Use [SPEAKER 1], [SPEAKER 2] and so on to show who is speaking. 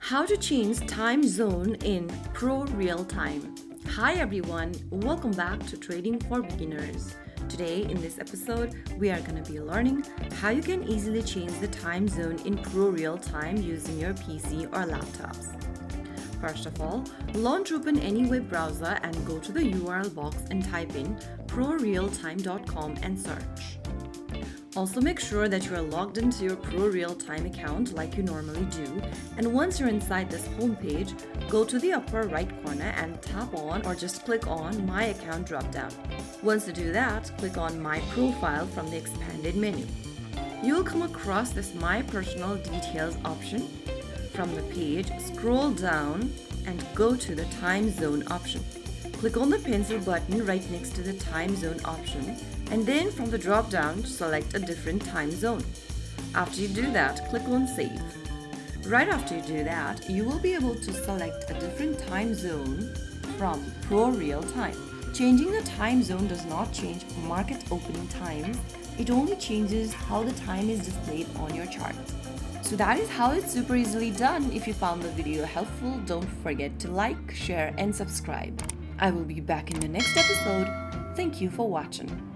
[SPEAKER 1] How to change time zone in ProRealTime. Hi everyone, welcome back to Trading for Beginners. Today in this episode, we are going to be learning how you can easily change the time zone in ProRealTime using your PC or laptops. First of all, launch open any web browser and go to the URL box and type in ProRealTime.com and search. Also make sure that you are logged into your ProRealTime account like you normally do, and once you're inside this homepage, go to the upper right corner and tap on or just click on My Account dropdown. Once you do that, click on My Profile from the expanded menu. You'll come across this My Personal Details option. From the page, scroll down and go to the Time Zone option. Click on the pencil button right next to the Time Zone option, and then from the drop-down, select a different time zone. After you do that, click on Save. Right after you do that, you will be able to select a different time zone from ProRealTime. Changing the time zone does not change market opening times, it only changes how the time is displayed on your chart. So that is how it's super easily done. If you found the video helpful, don't forget to like, share, and subscribe. I will be back in the next episode. Thank you for watching.